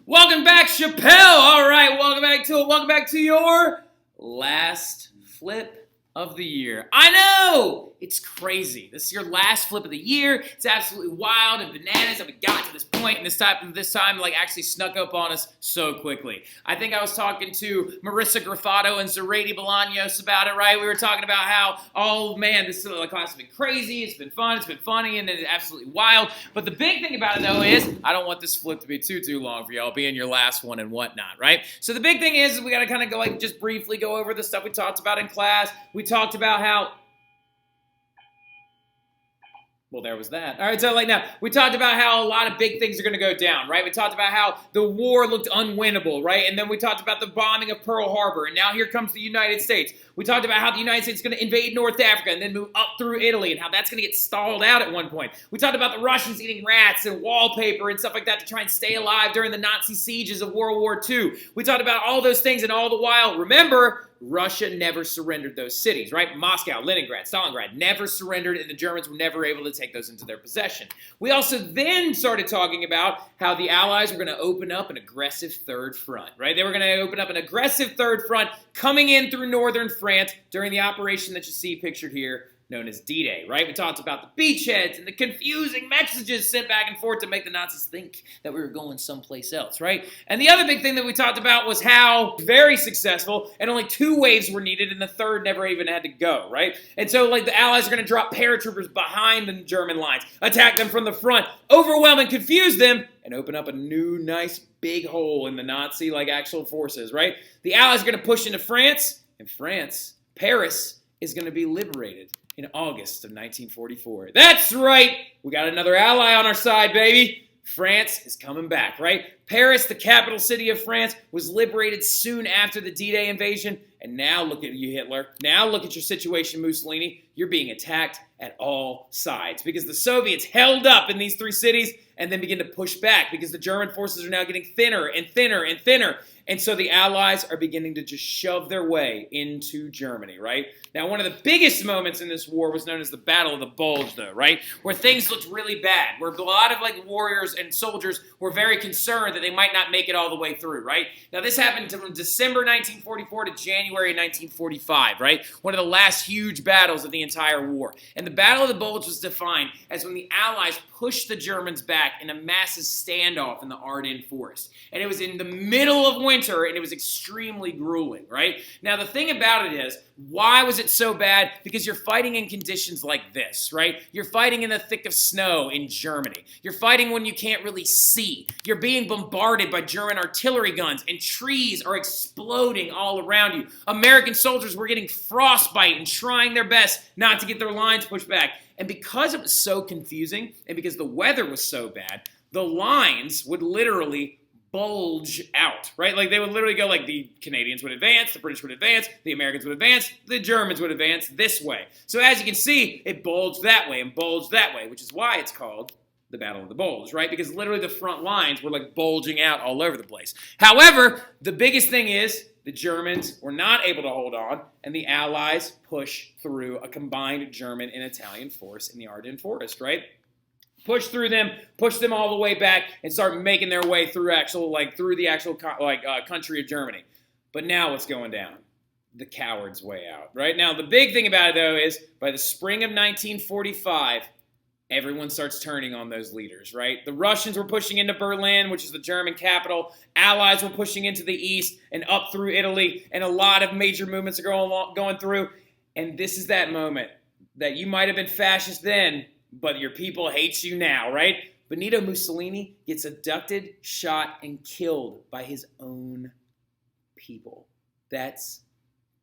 Welcome back, Chappelle. All right, welcome back to it. Welcome back to your last flip of the year. I know! It's crazy. This is your last flip of the year. It's absolutely wild and bananas that we got to this point, and this time like actually snuck up on us so quickly. I think I was talking to Marissa Graffato and Zarady Bolaños about it, right? We were talking about how, oh man, this class has been crazy, it's been fun, it's been funny, and it's absolutely wild. But the big thing about it though is, I don't want this flip to be too long for y'all, being your last one and whatnot, right? So the big thing is we gotta kind of go just briefly go over the stuff we talked about in class. We talked about how, well, there was that. All right, so now, we talked about how a lot of big things are going to go down, right? We talked about how the war looked unwinnable, right? And then we talked about the bombing of Pearl Harbor, and now here comes the United States. We talked about how the United States is going to invade North Africa and then move up through Italy and how that's going to get stalled out at one point. We talked about the Russians eating rats and wallpaper and stuff like that to try and stay alive during the Nazi sieges of World War II. We talked about all those things, and all the while, remember, Russia never surrendered those cities, right? Moscow, Leningrad, Stalingrad never surrendered, and the Germans were never able to take those into their possession. We also then started talking about how the Allies were going to open up an aggressive third front, right? They were going to open up an aggressive third front coming in through northern France during the operation that you see pictured here, known as D-Day, right? We talked about the beachheads and the confusing messages sent back and forth to make the Nazis think that we were going someplace else, right? And the other big thing that we talked about was how very successful, and only 2 waves were needed, and the third never even had to go, right? And so, the Allies are going to drop paratroopers behind the German lines, attack them from the front, overwhelm and confuse them, and open up a new, nice, big hole in the Nazi, actual forces, right? The Allies are going to push into France, and Paris, is going to be liberated in August of 1944. That's right! We got another ally on our side, baby! France is coming back, right? Paris, the capital city of France, was liberated soon after the D-Day invasion. And now look at you, Hitler. Now look at your situation, Mussolini. You're being attacked at all sides because the Soviets held up in these 3 cities and then begin to push back because the German forces are now getting thinner and thinner and thinner. And so the Allies are beginning to just shove their way into Germany, right? Now, one of the biggest moments in this war was known as the Battle of the Bulge, though, right? Where things looked really bad, where a lot of warriors and soldiers were very concerned that they might not make it all the way through, right? Now, this happened from December 1944 to January 1945, right? One of the last huge battles of the entire war. And the Battle of the Bulge was defined as when the Allies pushed the Germans back in a massive standoff in the Ardennes forest. And it was in the middle of winter, and it was extremely grueling, right? Now, the thing about it is, why was it so bad? Because you're fighting in conditions like this, right? You're fighting in the thick of snow in Germany. You're fighting when you can't really see. You're being bombarded by German artillery guns, and trees are exploding all around you. American soldiers were getting frostbite and trying their best not to get their lines pushed back. And because it was so confusing, and because the weather was so bad, the lines would literally bulge out, right? They would literally go the Canadians would advance, the British would advance, the Americans would advance, the Germans would advance this way. So as you can see, it bulged that way and bulged that way, which is why it's called the Battle of the Bulge, right? Because literally the front lines were bulging out all over the place. However, the biggest thing is the Germans were not able to hold on, and the Allies pushed through a combined German and Italian force in the Ardennes forest, right? Push through them, push them all the way back, and start making their way through through the actual country of Germany. But now what's going down? The coward's way out, right? Now, the big thing about it, though, is by the spring of 1945, everyone starts turning on those leaders, right? The Russians were pushing into Berlin, which is the German capital. Allies were pushing into the east and up through Italy, and a lot of major movements are going through. And this is that moment that you might have been fascist then, but your people hate you now, right? Benito Mussolini gets abducted, shot, and killed by his own people. That's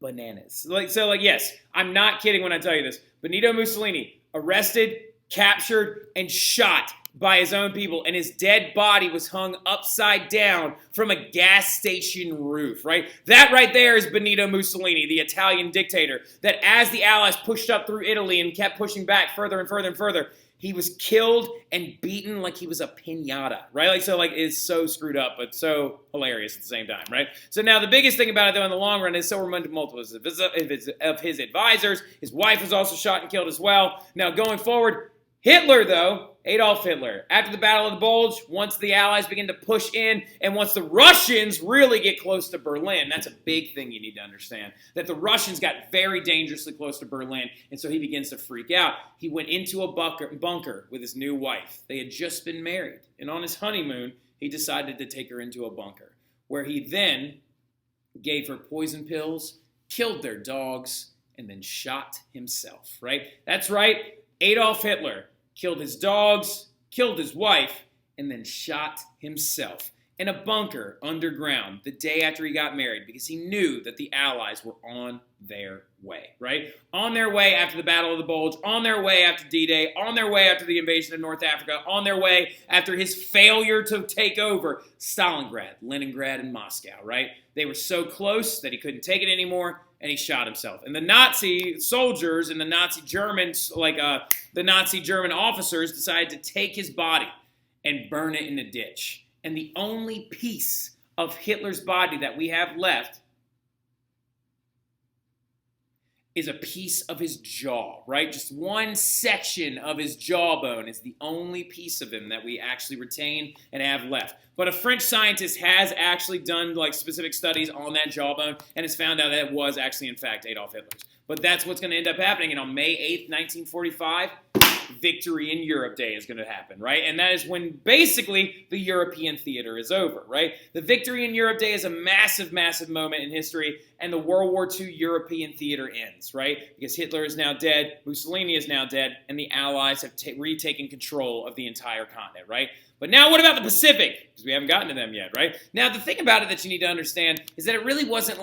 bananas. Yes, I'm not kidding when I tell you this. Benito Mussolini, arrested, captured, and shot by his own people, and his dead body was hung upside down from a gas station roof, right? That right there is Benito Mussolini, the Italian dictator, that as the Allies pushed up through Italy and kept pushing back further and further and further, he was killed and beaten like he was a piñata, right? It's so screwed up, but so hilarious at the same time, right? So now the biggest thing about it, though, in the long run is so were multiple of his advisors. His wife was also shot and killed as well. Now, going forward, Hitler, though, Adolf Hitler, after the Battle of the Bulge, once the Allies begin to push in, and once the Russians really get close to Berlin, that's a big thing you need to understand, that the Russians got very dangerously close to Berlin, and so he begins to freak out. He went into a bunker with his new wife. They had just been married, and on his honeymoon, he decided to take her into a bunker, where he then gave her poison pills, killed their dogs, and then shot himself, right? That's right, Adolf Hitler killed his dogs, killed his wife, and then shot himself in a bunker underground the day after he got married because he knew that the Allies were on their way, right? On their way after the Battle of the Bulge, on their way after D-Day, on their way after the invasion of North Africa, on their way after his failure to take over Stalingrad, Leningrad, and Moscow, right? They were so close that he couldn't take it anymore, and he shot himself. And the Nazi soldiers and the Nazi Germans, the Nazi German officers, decided to take his body and burn it in a ditch. And the only piece of Hitler's body that we have left is a piece of his jaw, right? Just one section of his jawbone is the only piece of him that we actually retain and have left. But a French scientist has actually done specific studies on that jawbone and has found out that it was actually, in fact, Adolf Hitler's. But that's what's going to end up happening. And on May 8th, 1945, Victory in Europe Day is going to happen, right? And that is when basically the European theater is over, right? The Victory in Europe Day is a massive, massive moment in history, and the World War II European theater ends, right? Because Hitler is now dead, Mussolini is now dead, and the Allies have retaken control of the entire continent, right? But now what about the Pacific? Because we haven't gotten to them yet, right? Now, the thing about it that you need to understand is that it really wasn't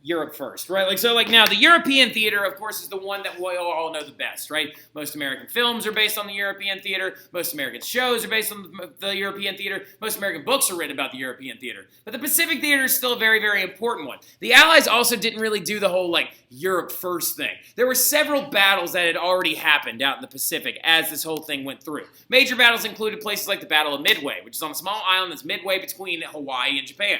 Europe first, right? Now the European theater, of course, is the one that we all know the best, right? Most American films are based on the European theater. Most American shows are based on the European theater. Most American books are written about the European theater. But the Pacific theater is still a very, very important one. The Allies also didn't really do the whole, Europe first thing. There were several battles that had already happened out in the Pacific as this whole thing went through. Major battles included places like the Battle of Midway, which is on a small island that's midway between Hawaii and Japan.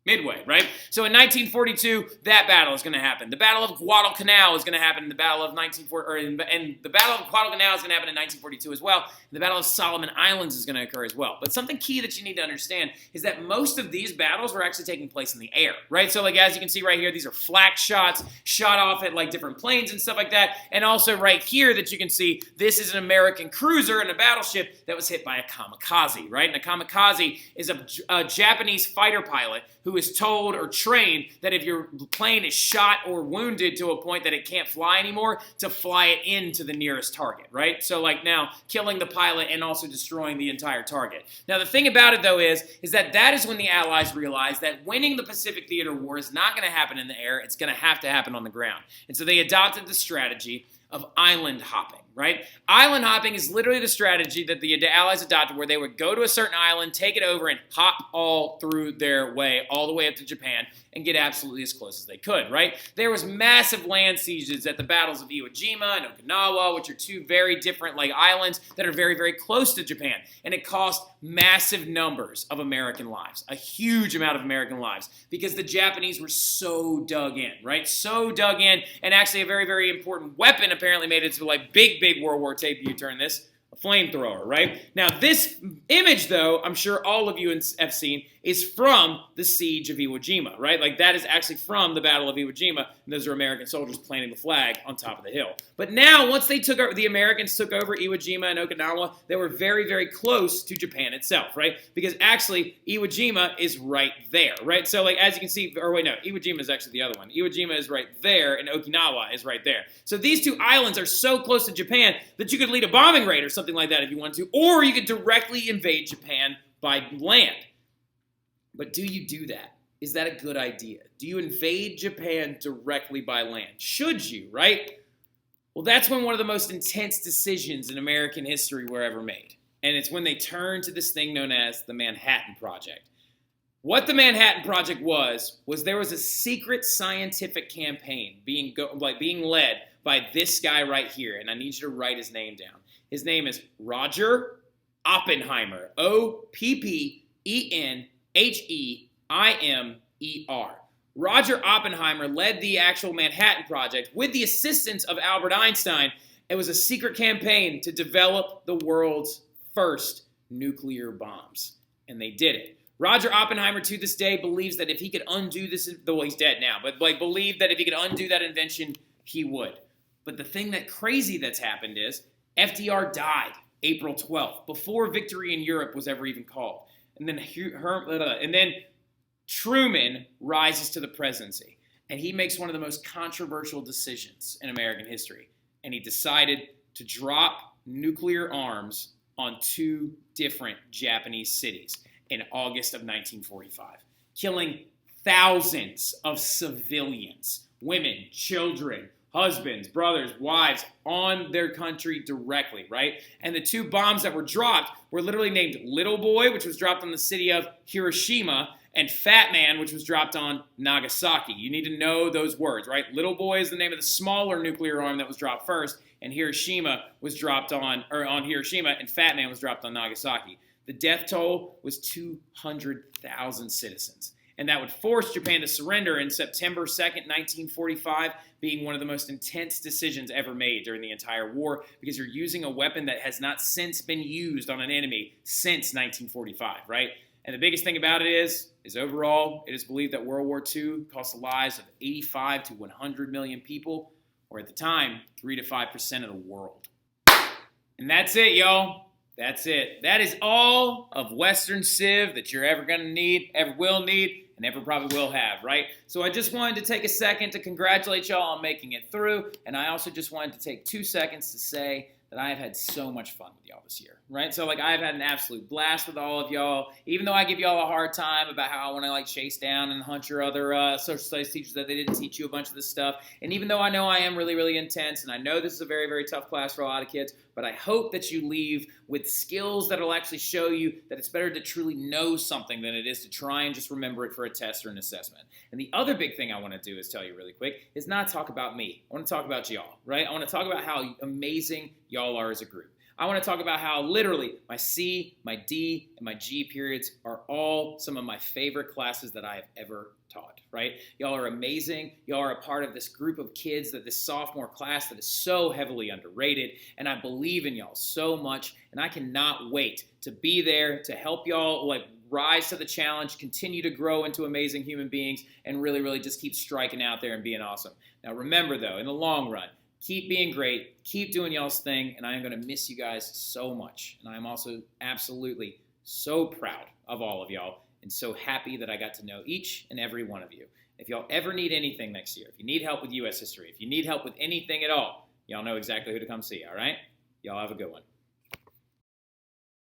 Midway, right? So in 1942, that battle is going to happen. The Battle of Guadalcanal is going to happen. The Battle of 1940, and the Battle of Guadalcanal is going to happen in 1942 as well. And the Battle of Solomon Islands is going to occur as well. But something key that you need to understand is that most of these battles were actually taking place in the air, right? So as you can see right here, these are flak shots shot off at different planes and stuff like that. And also right here that you can see, this is an American cruiser and a battleship that was hit by a kamikaze, right? And a kamikaze is a Japanese fighter pilot who is told or trained that if your plane is shot or wounded to a point that it can't fly anymore, to fly it into the nearest target, right? So now killing the pilot and also destroying the entire target. Now the thing about it though is that is when the Allies realized that winning the Pacific Theater War is not going to happen in the air, it's going to have to happen on the ground. And so they adopted the strategy of island hopping, right? Island hopping is literally the strategy that the Allies adopted where they would go to a certain island, take it over, and hop all through their way, all the way up to Japan, and get absolutely as close as they could, right? There was massive land sieges at the battles of Iwo Jima and Okinawa, which are two very different islands that are very, very close to Japan, and it cost massive numbers of American lives, a huge amount of American lives, because the Japanese were so dug in, right? So dug in, and actually a very, very important weapon apparently made it to big World War tape. You turn this, a flamethrower, right? Now this image though, I'm sure all of you have seen, is from the siege of Iwo Jima, right? That is actually from the Battle of Iwo Jima, and those are American soldiers planting the flag on top of the hill. But now, once they took over, the Americans took over Iwo Jima and Okinawa, they were very, very close to Japan itself, right? Because actually, Iwo Jima is right there, right? So, as you can see, or wait, no, Iwo Jima is actually the other one. Iwo Jima is right there, and Okinawa is right there. So these two islands are so close to Japan that you could lead a bombing raid or something like that if you wanted to, or you could directly invade Japan by land. But do you do that? Is that a good idea? Do you invade Japan directly by land? Should you, right? Well, that's when one of the most intense decisions in American history were ever made. And it's when they turned to this thing known as the Manhattan Project. What the Manhattan Project was there was a secret scientific campaign being led by this guy right here. And I need you to write his name down. His name is Roger Oppenheimer. Oppenheimer. Roger Oppenheimer led the actual Manhattan Project with the assistance of Albert Einstein, It was a secret campaign to develop the world's first nuclear bombs. And they did it. Roger Oppenheimer, to this day, believes that if he could undo this, well, he's dead now, but believed that if he could undo that invention, he would. But the thing crazy that's happened is FDR died April 12th, before victory in Europe was ever even called. And then Truman rises to the presidency, and he makes one of the most controversial decisions in American history. And he decided to drop nuclear arms on 2 different Japanese cities in August of 1945, killing thousands of civilians, women, children, husbands, brothers, wives, on their country directly, right? And the 2 bombs that were dropped were literally named Little Boy, which was dropped on the city of Hiroshima, and Fat Man, which was dropped on Nagasaki. You need to know those words, right? Little Boy is the name of the smaller nuclear arm that was dropped first, and Hiroshima was dropped on Hiroshima, and Fat Man was dropped on Nagasaki. The death toll was 200,000 citizens. And that would force Japan to surrender in September 2nd, 1945, being one of the most intense decisions ever made during the entire war, because you're using a weapon that has not since been used on an enemy since 1945, right? And the biggest thing about it is overall, it is believed that World War II cost the lives of 85 to 100 million people, or at the time, 3 to 5% of the world. And that's it, y'all. That's it. That is all of Western Civ that you're ever going to need, ever will need, and ever probably will have, right? So I just wanted to take a second to congratulate y'all on making it through, and I also just wanted to take 2 seconds to say that I have had so much fun with y'all this year, right? So, I've had an absolute blast with all of y'all, even though I give y'all a hard time about how I want to, chase down and hunt your other social studies teachers that they didn't teach you a bunch of this stuff. And even though I know I am really, really intense, and I know this is a very, very tough class for a lot of kids, but I hope that you leave with skills that will actually show you that it's better to truly know something than it is to try and just remember it for a test or an assessment. And the other big thing I want to do is tell you really quick is not talk about me. I want to talk about y'all, right? I want to talk about how amazing y'all are as a group. I want to talk about how literally my C, my D, and my G periods are all some of my favorite classes that I have ever taught, right? Y'all are amazing. Y'all are a part of this group of kids, that this sophomore class that is so heavily underrated, and I believe in y'all so much, and I cannot wait to be there to help y'all rise to the challenge, continue to grow into amazing human beings, and really, really just keep striking out there and being awesome. Now remember though, in the long run, keep being great, keep doing y'all's thing, and I am going to miss you guys so much. And I am also absolutely so proud of all of y'all, and so happy that I got to know each and every one of you. If y'all ever need anything next year, if you need help with U.S. history, if you need help with anything at all, y'all know exactly who to come see, all right? Y'all have a good one.